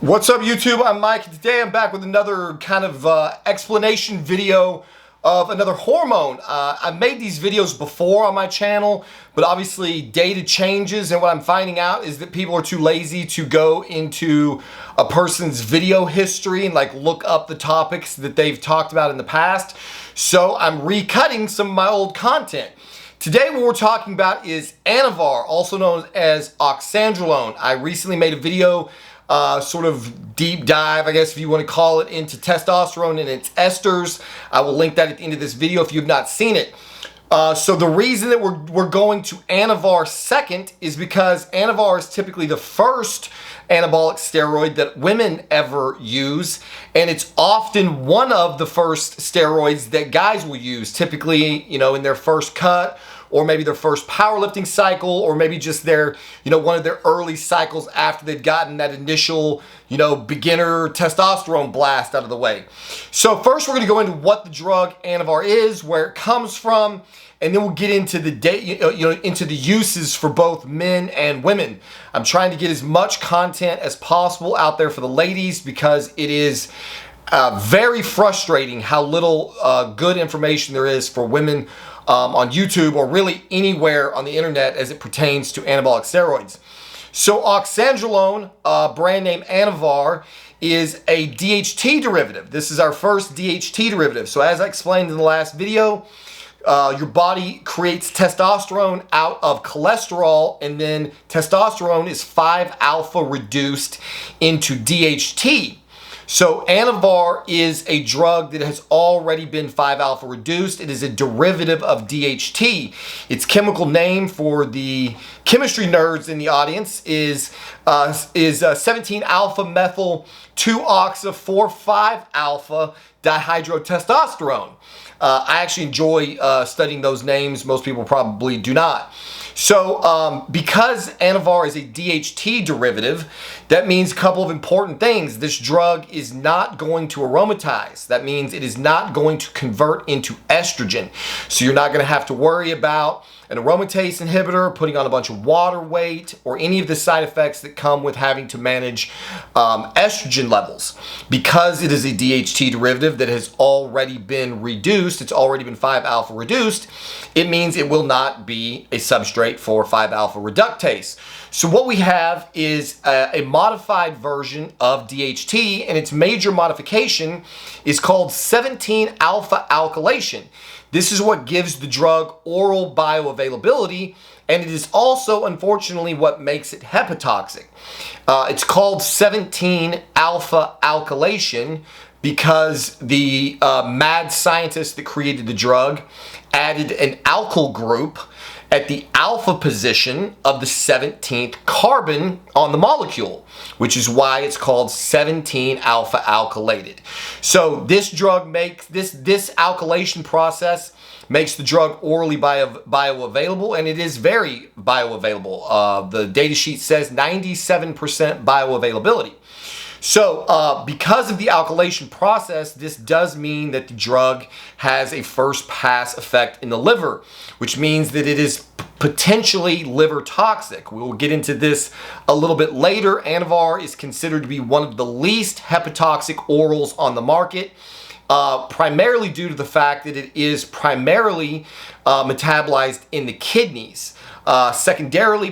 What's up, YouTube? I'm Mike. Today I'm back with another kind of explanation video of another hormone. I've made these videos before on my channel, but obviously data changes, and what I'm finding out is that people are too lazy to go into a person's video history and like look up the topics that they've talked about in the past. So I'm recutting some of my old content. Today what we're talking about is Anavar, also known as Oxandrolone. I recently made a video sort of deep dive, I guess if you want to call it, into testosterone and its esters. I will link that at the end of this video if you've not seen it. So the reason that we're going to Anavar second is because Anavar is typically the first anabolic steroid that women ever use, and it's often one of the first steroids that guys will use, typically, you know, in their first cut, or maybe their first powerlifting cycle, or maybe just their, you know, one of their early cycles after they've gotten that initial, you know, beginner testosterone blast out of the way. So first we're going to go into what the drug Anavar is, where it comes from, and then we'll get into the into the uses for both men and women. I'm trying to get as much content as possible out there for the ladies because it is very frustrating how little good information there is for women on YouTube or really anywhere on the internet as it pertains to anabolic steroids. So Oxandrolone, brand name Anavar, is a DHT derivative. This is our first DHT derivative. So as I explained in the last video, your body creates testosterone out of cholesterol, and then testosterone is 5-alpha reduced into DHT. So Anavar is a drug that has already been 5-alpha reduced. It is a derivative of DHT. Its chemical name, for the chemistry nerds in the audience, is 17-alpha methyl 2-oxo-4,5-alpha dihydrotestosterone. I actually enjoy studying those names. Most people probably do not. So because Anavar is a DHT derivative, that means a couple of important things. This drug is not going to aromatize. That means it is not going to convert into estrogen. So you're not going to have to worry about an aromatase inhibitor, putting on a bunch of water weight, or any of the side effects that come with having to manage estrogen levels. Because it is a DHT derivative that has already been reduced, it's already been 5-alpha reduced, it means it will not be a substrate for 5-alpha reductase. So what we have is a modified version of DHT, and its major modification is called 17-alpha alkylation. This is what gives the drug oral bioavailability, and it is also, unfortunately, what makes it hepatotoxic. It's called 17-alpha alkylation because the mad scientist that created the drug added an alkyl group at the alpha position of the 17th carbon on the molecule, which is why it's called 17-alpha alkylated. So this drug makes this alkylation process makes the drug orally bioavailable, and it is very bioavailable. The data sheet says 97% bioavailability. So because of the alkylation process, this does mean that the drug has a first pass effect in the liver, which means that it is potentially liver toxic. We will get into this a little bit later. Anavar is considered to be one of the least hepatotoxic orals on the market, primarily due to the fact that it is primarily metabolized in the kidneys, secondarily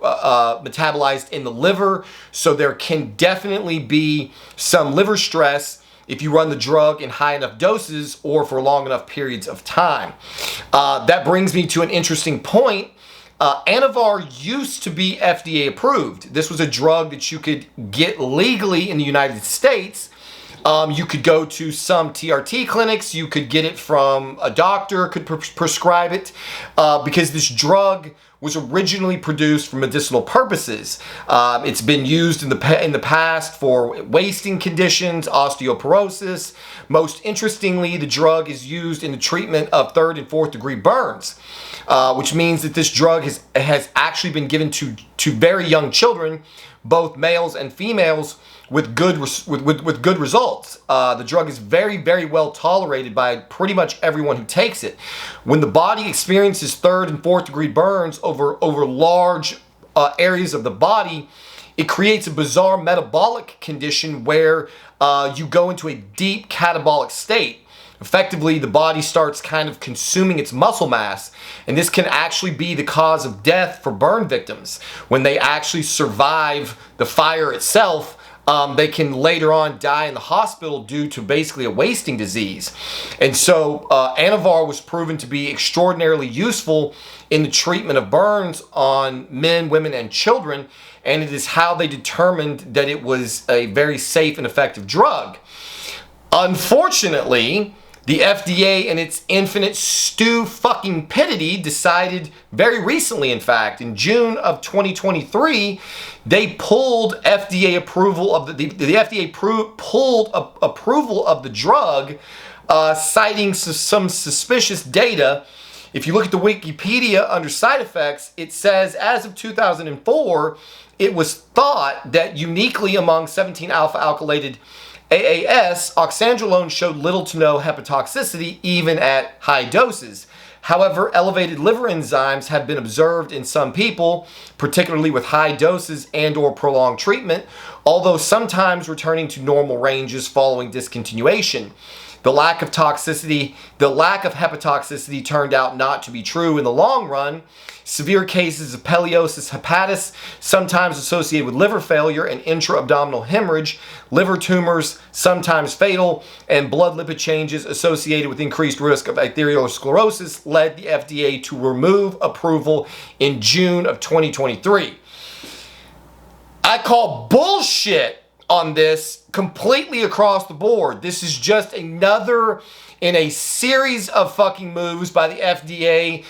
metabolized in the liver, so there can definitely be some liver stress if you run the drug in high enough doses or for long enough periods of time. That brings me to an interesting point. Anavar used to be FDA approved. This was a drug that you could get legally in the United States. You could go to some TRT clinics, you could get it from a doctor, could prescribe it, because this drug was originally produced for medicinal purposes. It's been used in the past for wasting conditions, osteoporosis. Most interestingly, the drug is used in the treatment of 3rd and 4th degree burns, which means that this drug has actually been given to very young children, both males and females, with good results. The drug is very, very well tolerated by pretty much everyone who takes it. When the body experiences 3rd and 4th degree burns over large areas of the body, it creates a bizarre metabolic condition where you go into a deep catabolic state. Effectively, the body starts kind of consuming its muscle mass, and this can actually be the cause of death for burn victims. When they actually survive the fire itself, they can later on die in the hospital due to basically a wasting disease. And so Anavar was proven to be extraordinarily useful in the treatment of burns on men, women, and children, and it is how they determined that it was a very safe and effective drug. Unfortunately, the FDA, in its infinite stew-fucking-pitity, decided very recently, in fact, in June of 2023, they pulled FDA approval of the FDA pulled approval of the drug, citing some suspicious data. If you look at the Wikipedia under side effects, it says as of 2004, it was thought that uniquely among 17 alpha-alkylated AAS, oxandrolone showed little to no hepatotoxicity even at high doses. However, elevated liver enzymes have been observed in some people, particularly with high doses and/or prolonged treatment, although sometimes returning to normal ranges following discontinuation. The lack of hepatotoxicity turned out not to be true in the long run. Severe cases of peliosis hepatis, sometimes associated with liver failure and intra-abdominal hemorrhage, liver tumors, sometimes fatal, and blood lipid changes associated with increased risk of atherosclerosis led the FDA to remove approval in June of 2023. I call bullshit on this completely across the board. This is just another in a series of fucking moves by the FDA.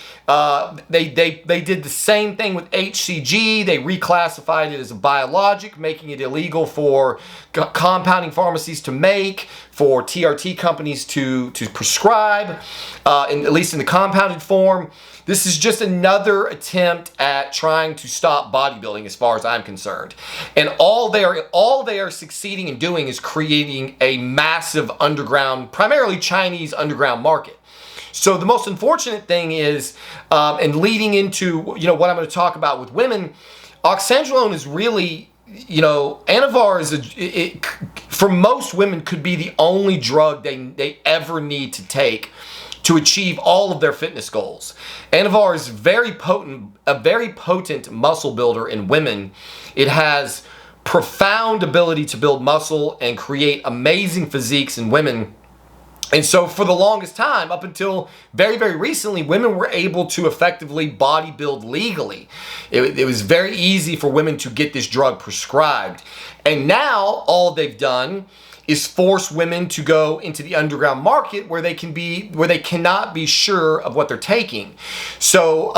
They did the same thing with HCG. They reclassified it as a biologic, making it illegal for compounding pharmacies to make, for TRT companies to prescribe, at least in the compounded form. This is just another attempt at trying to stop bodybuilding as far as I'm concerned. And all they are succeeding in doing is creating a massive underground, primarily Chinese underground market. So the most unfortunate thing is, and leading into what I'm going to talk about with women, oxandrolone is really, Anavar is for most women could be the only drug they ever need to take to achieve all of their fitness goals. Anavar is a very potent muscle builder in women. It has profound ability to build muscle and create amazing physiques in women. And so for the longest time, up until very, very recently, women were able to effectively bodybuild legally. It was very easy for women to get this drug prescribed. And now all they've done is force women to go into the underground market where they cannot be sure of what they're taking. So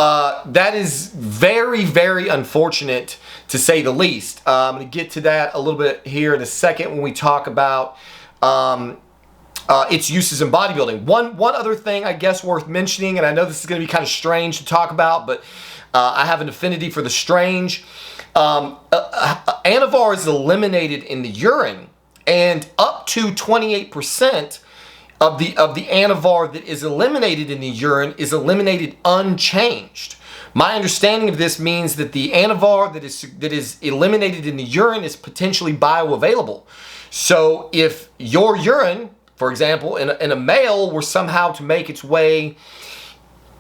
that is very, very unfortunate, to say the least. I'm going to get to that a little bit here in a second when we talk about its uses in bodybuilding. One other thing I guess worth mentioning, and I know this is going to be kind of strange to talk about, but I have an affinity for the strange. Anavar is eliminated in the urine, and up to 28% of the Anavar that is eliminated in the urine is eliminated unchanged. My understanding of this means that the Anavar that is eliminated in the urine is potentially bioavailable. So if your urine, for example, in a male, were somehow to make its way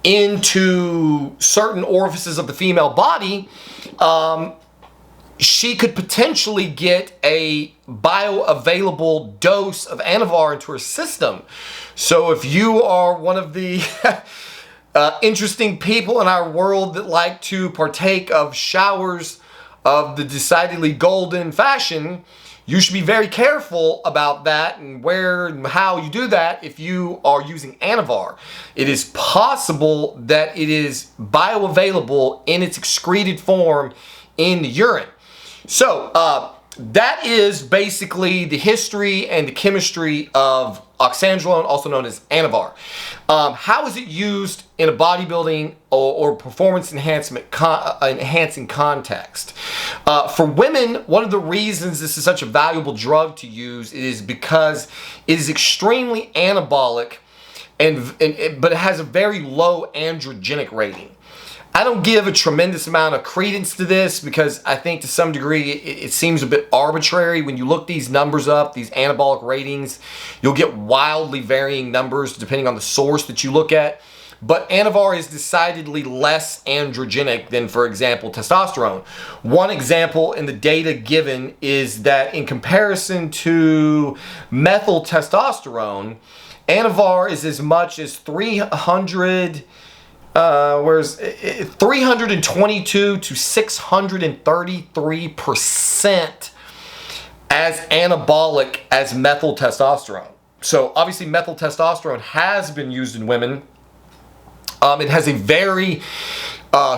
into certain orifices of the female body, she could potentially get a bioavailable dose of Anavar into her system. So if you are one of the interesting people in our world that like to partake of showers of the decidedly golden fashion, you should be very careful about that and where and how you do that if you are using Anavar. It is possible that it is bioavailable in its excreted form in the urine. So that is basically the history and the chemistry of oxandrolone, also known as Anavar. How is it used in a bodybuilding or performance enhancing context? For women, one of the reasons this is such a valuable drug to use is because it is extremely anabolic, but it has a very low androgenic rating. I don't give a tremendous amount of credence to this because I think to some degree it seems a bit arbitrary. When you look these numbers up, these anabolic ratings, you'll get wildly varying numbers depending on the source that you look at. But Anavar is decidedly less androgenic than, for example, testosterone. One example in the data given is that in comparison to methyl testosterone, Anavar is as much as 322 to 633% as anabolic as methyl testosterone. So obviously methyl testosterone has been used in women. It has a very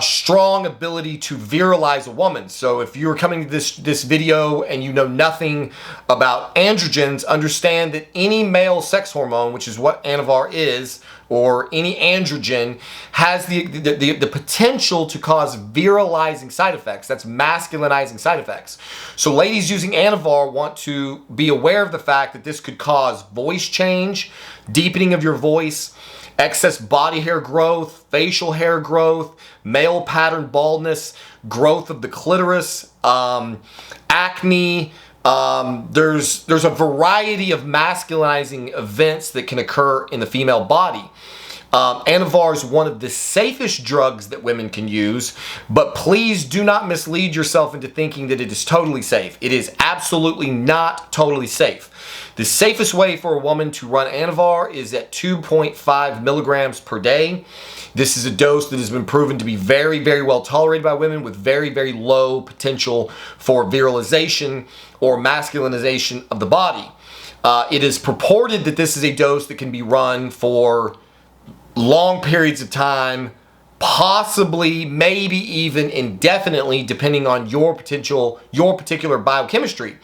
strong ability to virilize a woman. So if you're coming to this video and you know nothing about androgens, understand that any male sex hormone, which is what Anavar is, or any androgen, has the potential to cause virilizing side effects. That's masculinizing side effects. So ladies using Anavar want to be aware of the fact that this could cause voice change, deepening of your voice, excess body hair growth, facial hair growth, male pattern baldness, growth of the clitoris, acne. There's a variety of masculinizing events that can occur in the female body. Anavar is one of the safest drugs that women can use, but please do not mislead yourself into thinking that it is totally safe. It is absolutely not totally safe. The safest way for a woman to run Anavar is at 2.5 milligrams per day. This is a dose that has been proven to be very, very well tolerated by women with very, very low potential for virilization or masculinization of the body. It is purported that this is a dose that can be run for long periods of time, possibly, maybe even indefinitely, depending on your particular biochemistry.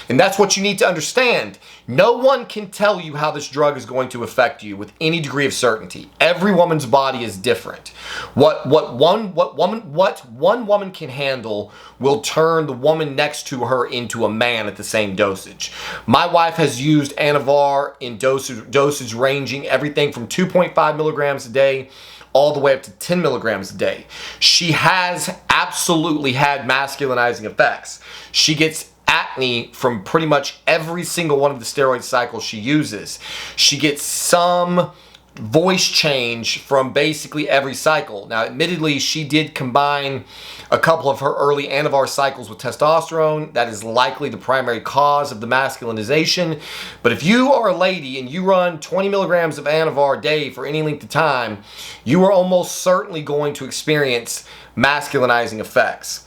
And that's what you need to understand. No one can tell you how this drug is going to affect you with any degree of certainty. Every woman's body is different. What one woman can handle will turn the woman next to her into a man at the same dosage. My wife has used Anavar in dosage ranging everything from 2.5 milligrams a day all the way up to 10 milligrams a day. She has absolutely had masculinizing effects. She gets acne from pretty much every single one of the steroid cycles she uses. She gets some voice change from basically every cycle. Now, admittedly, she did combine a couple of her early Anavar cycles with testosterone. That is likely the primary cause of the masculinization. But if you are a lady and you run 20 milligrams of Anavar a day for any length of time, you are almost certainly going to experience masculinizing effects.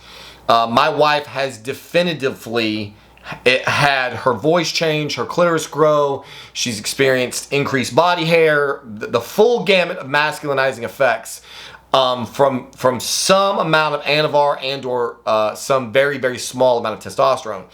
My wife has definitively had her voice change, her clitoris grow, she's experienced increased body hair, the full gamut of masculinizing effects from some amount of Anavar and or some very, very small amount of testosterone.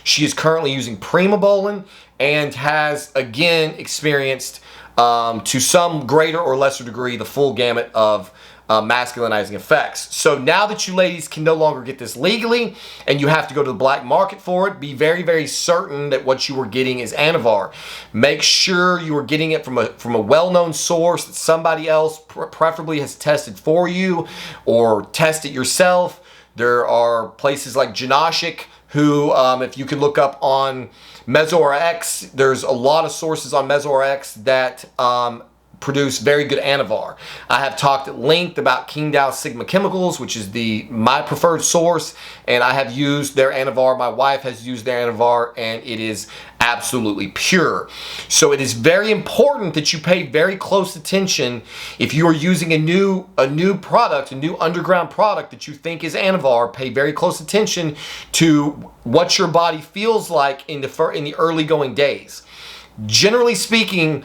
She is currently using Primobolan and has again experienced to some greater or lesser degree the full gamut of masculinizing effects. So now that you ladies can no longer get this legally and you have to go to the black market for it, be very, very certain that what you are getting is Anavar. Make sure you are getting it from a well-known source that somebody else preferably has tested for you, or test it yourself. There are places like Genashik who, if you can look up on MesoRx, there's a lot of sources on MesoRx that produce very good Anavar. I have talked at length about Qingdao Sigma Chemicals, which is my preferred source, and I have used their Anavar. My wife has used their Anavar, and it is absolutely pure. So it is very important that you pay very close attention if you are using a new product, a new underground product that you think is Anavar. Pay very close attention to what your body feels like in the early going days. Generally speaking,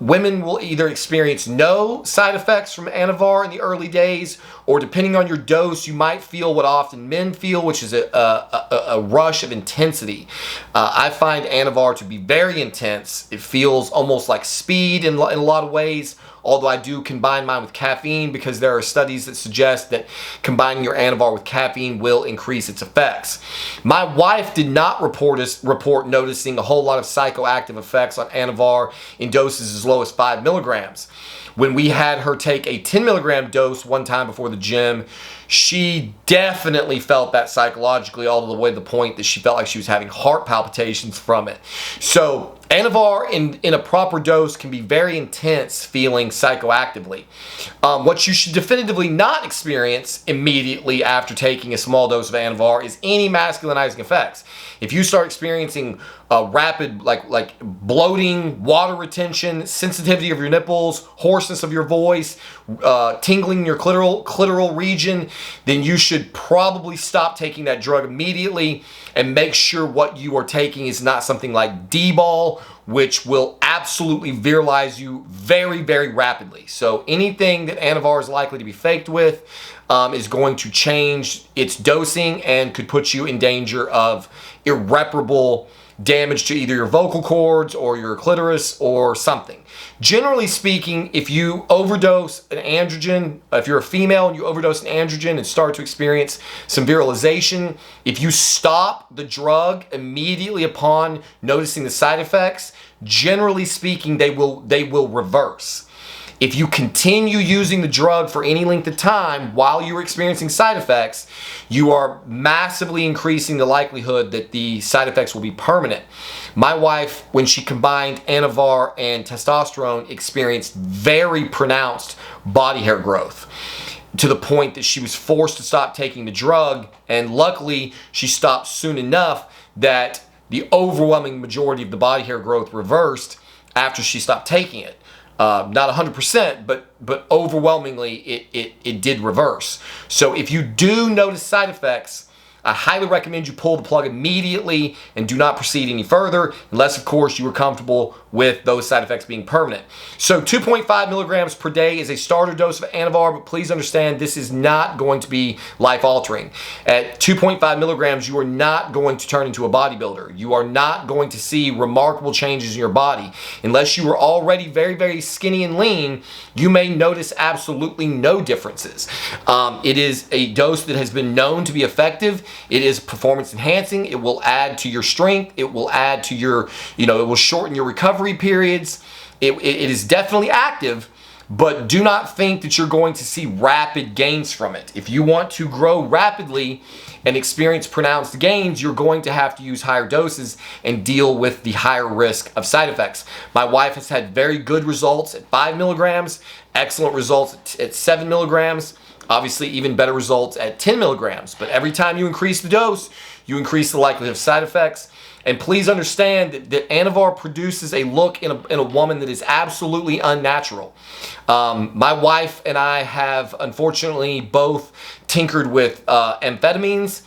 women will either experience no side effects from Anavar in the early days, or depending on your dose, you might feel what often men feel, which is a rush of intensity. I find Anavar to be very intense. It feels almost like speed in a lot of ways, although I do combine mine with caffeine because there are studies that suggest that combining your Anavar with caffeine will increase its effects. My wife did not report noticing a whole lot of psychoactive effects on Anavar in doses as low as 5 milligrams. When we had her take a 10 milligram dose one time before the gym, she definitely felt that psychologically, all the way to the point that she felt like she was having heart palpitations from it. So Anavar in a proper dose can be very intense feeling psychoactively. What you should definitively not experience immediately after taking a small dose of Anavar is any masculinizing effects. If you start experiencing rapid like bloating, water retention, sensitivity of your nipples, hoarseness of your voice, tingling in your clitoral region, then you should probably stop taking that drug immediately and make sure what you are taking is not something like D-bol, which will absolutely virilize you very, very rapidly. So anything that Anavar is likely to be faked with is going to change its dosing and could put you in danger of irreparable damage to either your vocal cords or your clitoris or something. Generally speaking, if you overdose an androgen, if you're a female and you overdose an androgen and start to experience some virilization, if you stop the drug immediately upon noticing the side effects, generally speaking, they will reverse. If you continue using the drug for any length of time while you're experiencing side effects, you are massively increasing the likelihood that the side effects will be permanent. My wife, when she combined Anavar and testosterone, experienced very pronounced body hair growth to the point that she was forced to stop taking the drug, and luckily she stopped soon enough that the overwhelming majority of the body hair growth reversed after she stopped taking it. Not 100%, but overwhelmingly it did reverse. So if you do notice side effects, I highly recommend you pull the plug immediately and do not proceed any further, unless of course you are comfortable with those side effects being permanent. So 2.5 milligrams per day is a starter dose of Anavar, but please understand this is not going to be life-altering. At 2.5 milligrams, you are not going to turn into a bodybuilder. You are not going to see remarkable changes in your body. Unless you are already very, very skinny and lean, you may notice absolutely no differences. It is a dose that has been known to be effective. It is performance enhancing. It will add to your strength. It will add to your, it will shorten your recovery periods. It is definitely active, but do not think that you're going to see rapid gains from it. If you want to grow rapidly and experience pronounced gains, you're going to have to use higher doses and deal with the higher risk of side effects. My wife has had very good results at 5 milligrams, excellent results at 7 milligrams, obviously even better results at 10 milligrams. But every time you increase the dose, you increase the likelihood of side effects. And please understand that Anavar produces a look in a woman that is absolutely unnatural. My wife and I have unfortunately both tinkered with amphetamines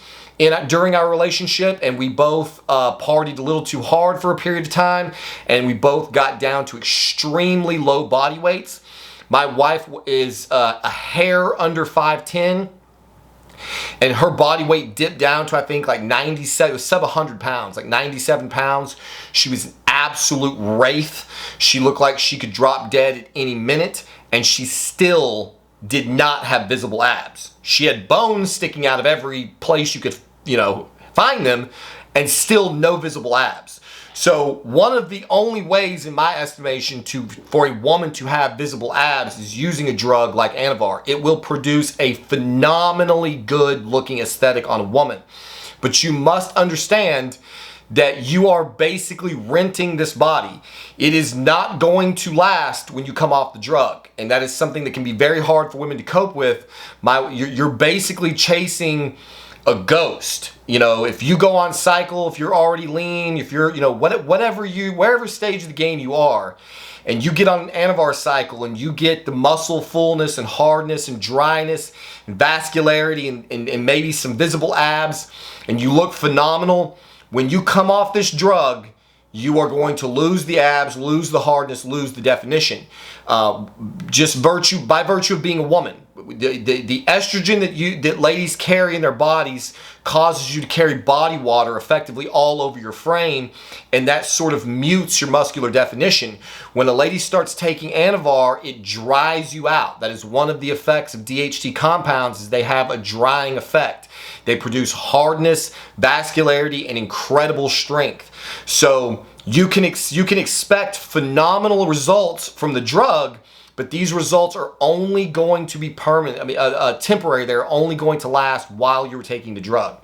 during our relationship, and we both partied a little too hard for a period of time, and we both got down to extremely low body weights. My wife is a hair under 5'10", and her body weight dipped down to, I think, like 97, it was sub 100 pounds, like 97 pounds. She was an absolute wraith. She looked like she could drop dead at any minute, and she still did not have visible abs. She had bones sticking out of every place you could, find them, and still no visible abs. So one of the only ways, in my estimation, for a woman to have visible abs is using a drug like Anavar. It will produce a phenomenally good looking aesthetic on a woman. But you must understand that you are basically renting this body. It is not going to last when you come off the drug. And that is something that can be very hard for women to cope with. You're basically chasing a ghost. If you go on cycle, if you're already lean, if you're, wherever stage of the game you are, and you get on an Anavar cycle and you get the muscle fullness and hardness and dryness and vascularity and maybe some visible abs, and you look phenomenal, when you come off this drug, you are going to lose the abs, lose the hardness, lose the definition. By virtue of being a woman. the estrogen that ladies carry in their bodies causes you to carry body water effectively all over your frame, and that sort of mutes your muscular definition. When a lady starts taking Anavar, it dries you out. That is one of the effects of DHT compounds, is they have a drying effect. They produce hardness, vascularity, and incredible strength. So you can expect phenomenal results from the drug, but these results are only going to be permanent, temporary. They're only going to last while you're taking the drug.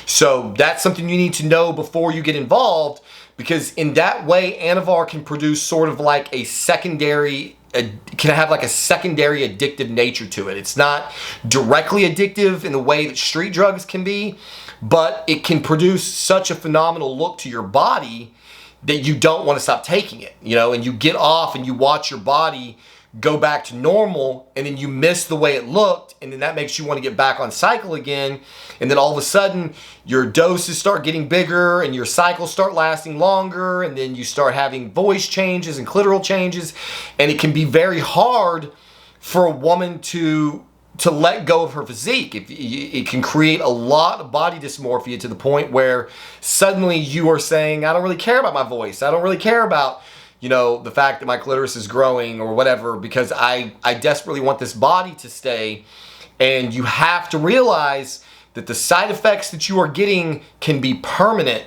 So that's something you need to know before you get involved, because in that way, Anavar can produce sort of like a secondary, can have like a secondary addictive nature to it. It's not directly addictive in the way that street drugs can be, but it can produce such a phenomenal look to your body that you don't want to stop taking it, and you get off and you watch your body go back to normal, and then you miss the way it looked, and then that makes you want to get back on cycle again, and then all of a sudden your doses start getting bigger and your cycles start lasting longer, and then you start having voice changes and clitoral changes, and it can be very hard for a woman to let go of her physique. It can create a lot of body dysmorphia to the point where suddenly you are saying, I don't really care about my voice, I don't really care about the fact that my clitoris is growing or whatever, because I desperately want this body to stay. And you have to realize that the side effects that you are getting can be permanent,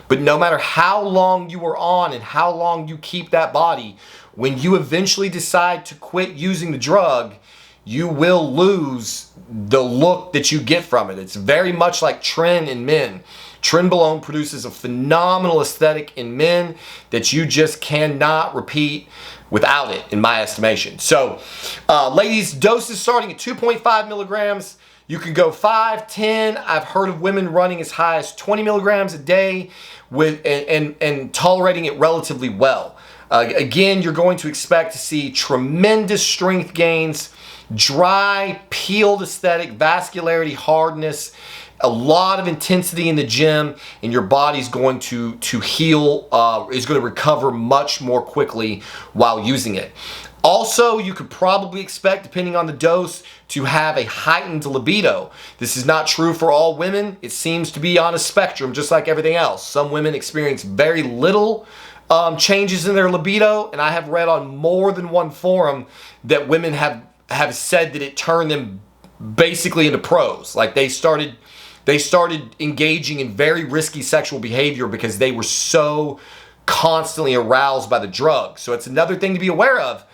but no matter how long you are on and how long you keep that body, when you eventually decide to quit using the drug, you will lose the look that you get from it. It's very much like Tren in men. Trenbolone produces a phenomenal aesthetic in men that you just cannot repeat without it, in my estimation. So, ladies, doses starting at 2.5 milligrams. You can go 5, 10. I've heard of women running as high as 20 milligrams a day and tolerating it relatively well. Again, you're going to expect to see tremendous strength gains, dry, peeled aesthetic, vascularity, hardness, a lot of intensity in the gym, and your body's going to heal, is going to recover much more quickly while using it. Also, you could probably expect, depending on the dose, to have a heightened libido. This is not true for all women. It seems to be on a spectrum, just like everything else. Some women experience very little changes in their libido, and I have read on more than one forum that women have said that it turned them basically into pros. Like they started engaging in very risky sexual behavior because they were so constantly aroused by the drug. So it's another thing to be aware of.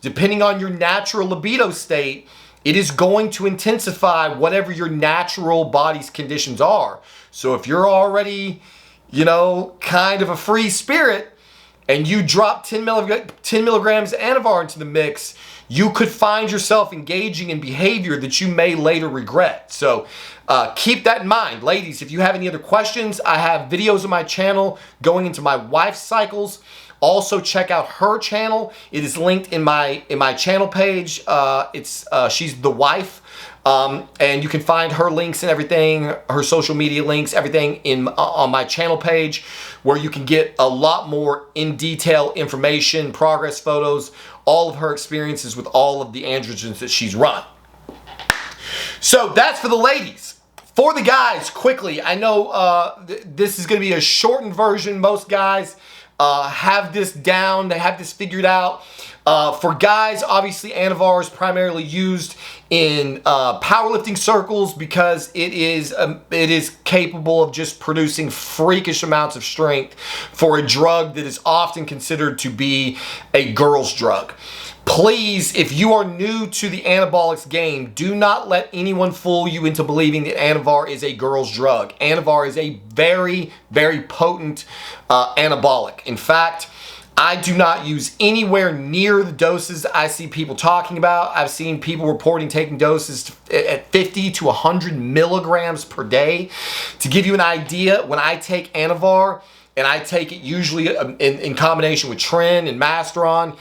Depending on your natural libido state, it is going to intensify whatever your natural body's conditions are. So if you're already, kind of a free spirit, and you drop 10 milligrams of Anavar into the mix, you could find yourself engaging in behavior that you may later regret. So keep that in mind. Ladies, if you have any other questions, I have videos on my channel going into my wife's cycles. Also, check out her channel. It is linked in my channel page. She's the wife. And you can find her links and everything, her social media links, everything on my channel page, where you can get a lot more in detail information, progress photos, all of her experiences with all of the androgens that she's run. So that's for the ladies. For the guys, quickly, I know this is going to be a shortened version. Most guys have this down, they have this figured out. For guys, obviously Anavar is primarily used in powerlifting circles because it is capable of just producing freakish amounts of strength for a drug that is often considered to be a girl's drug. Please, if you are new to the anabolics game, do not let anyone fool you into believing that Anavar is a girl's drug. Anavar is a very, very potent anabolic. In fact, I do not use anywhere near the doses I see people talking about. I've seen people reporting taking doses at 50 to 100 milligrams per day. To give you an idea, when I take Anavar, and I take it usually in combination with Tren and Masteron,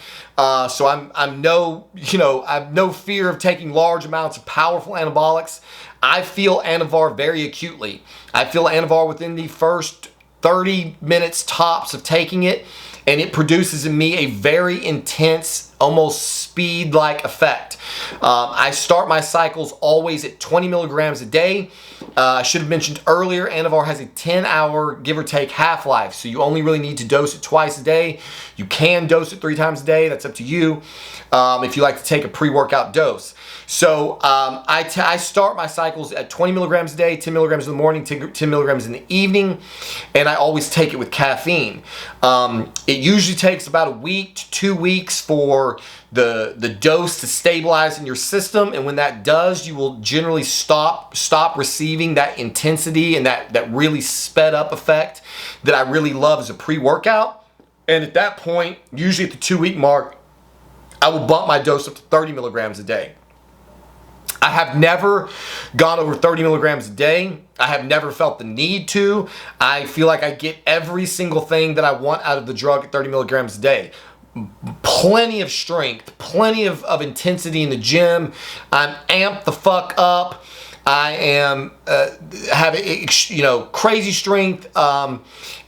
so I have no fear of taking large amounts of powerful anabolics. I feel Anavar very acutely. I feel Anavar within the first 30 minutes tops of taking it, and it produces in me a very intense, almost speed-like effect. I start my cycles always at 20 milligrams a day. I should have mentioned earlier, Anavar has a 10-hour, give or take, half-life, so you only really need to dose it twice a day. You can dose it 3 times a day. That's up to you if you like to take a pre-workout dose. So I start my cycles at 20 milligrams a day, 10 milligrams in the morning, 10 milligrams in the evening, and I always take it with caffeine. It usually takes about a week to 2 weeks for the dose to stabilize in your system, and when that does, you will generally stop receiving that intensity and that really sped up effect that I really love as a pre-workout. And at that point, usually at the 2-week mark, I will bump my dose up to 30 milligrams a day. I have never gone over 30 milligrams a day. I have never felt the need to. I feel like I get every single thing that I want out of the drug at 30 milligrams a day. Plenty of strength, plenty of intensity in the gym. I'm amped the fuck up. I am having, crazy strength.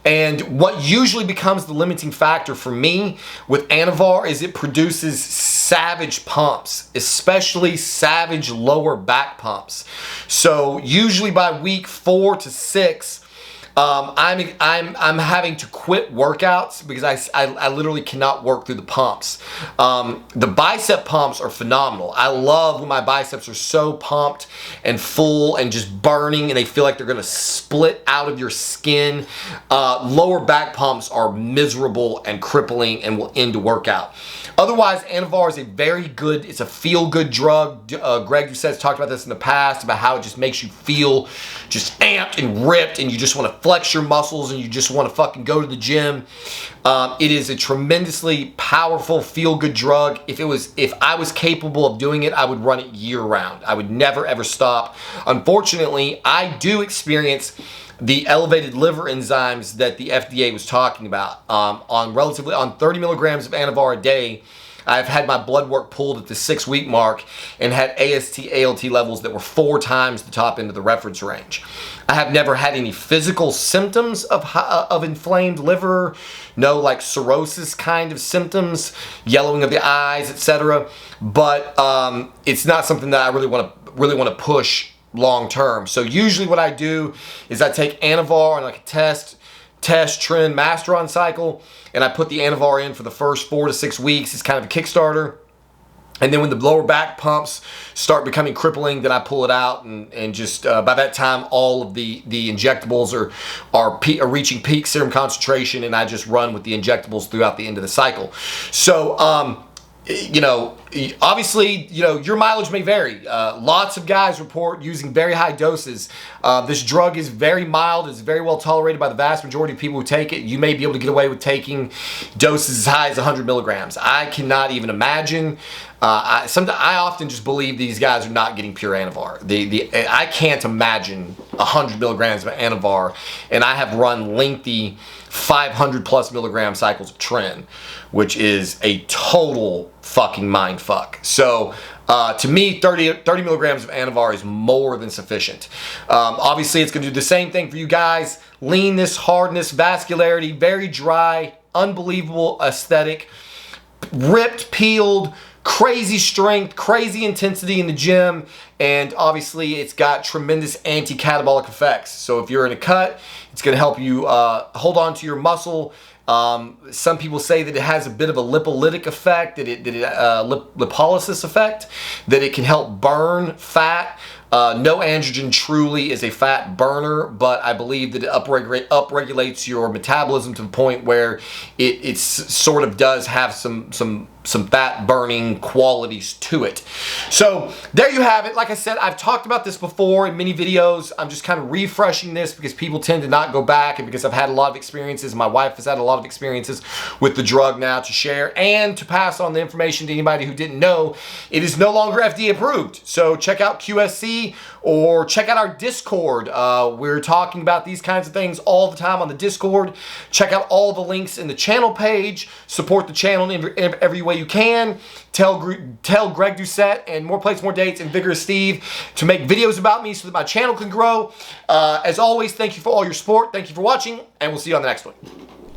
And what usually becomes the limiting factor for me with Anavar is it produces savage pumps, especially savage lower back pumps. So usually by week 4 to 6, I'm having to quit workouts because I literally cannot work through the pumps. The bicep pumps are phenomenal. I love when my biceps are so pumped and full and just burning and they feel like they're gonna split out of your skin. Lower back pumps are miserable and crippling and will end a workout. Otherwise, Anavar is a very good, it's a feel-good drug. Greg Doucette's talked about this in the past, about how it just makes you feel just amped and ripped and you just want to flex your muscles and you just want to fucking go to the gym. It is a tremendously powerful feel-good drug. If I was capable of doing it, I would run it year-round. I would never ever stop. Unfortunately, I do experience the elevated liver enzymes that the FDA was talking about. On 30 milligrams of Anavar a day, I've had my blood work pulled at the 6-week mark and had AST, ALT levels that were 4 times the top end of the reference range. I have never had any physical symptoms of inflamed liver, no like cirrhosis kind of symptoms, yellowing of the eyes, etc. But it's not something that I really want to push long term. So usually what I do is I take Anavar on like a test, trend, master on cycle, and I put the Anavar in for the first 4 to 6 weeks. It's kind of a Kickstarter. And then when the lower back pumps start becoming crippling, then I pull it out and just by that time all of the injectables are reaching peak serum concentration, and I just run with the injectables throughout the end of the cycle. So obviously, your mileage may vary. Lots of guys report using very high doses. This drug is very mild. It's very well tolerated by the vast majority of people who take it. You may be able to get away with taking doses as high as 100 milligrams. I cannot even imagine. I often just believe these guys are not getting pure Anavar. I can't imagine 100 milligrams of Anavar, and I have run lengthy 500 plus milligram cycles of Tren, which is a total fucking mind fuck. So to me, 30 milligrams of Anavar is more than sufficient. Obviously, it's going to do the same thing for you guys. Leanness, hardness, vascularity, very dry, unbelievable aesthetic, ripped, peeled, crazy strength, crazy intensity in the gym, and obviously it's got tremendous anti-catabolic effects. So if you're in a cut, it's going to help you hold on to your muscle. Some people say that it has a bit of a lipolytic effect, lipolysis effect, that it can help burn fat. No androgen truly is a fat burner, but I believe that it upregulates your metabolism to the point where it sort of does have some fat burning qualities to it. So there you have it. Like I said, I've talked about this before in many videos. I'm just kind of refreshing this because people tend to not go back, and because I've had a lot of experiences. My wife has had a lot of experiences with the drug now to share and to pass on the information to anybody who didn't know. It is no longer FDA approved. So check out QSC or check out our Discord. We're talking about these kinds of things all the time on the Discord. Check out all the links in the channel page. Support the channel in every way you can. Tell Greg Doucette and More Plates, More Dates and Vigorous Steve to make videos about me so that my channel can grow. As always, thank you for all your support. Thank you for watching, and we'll see you on the next one.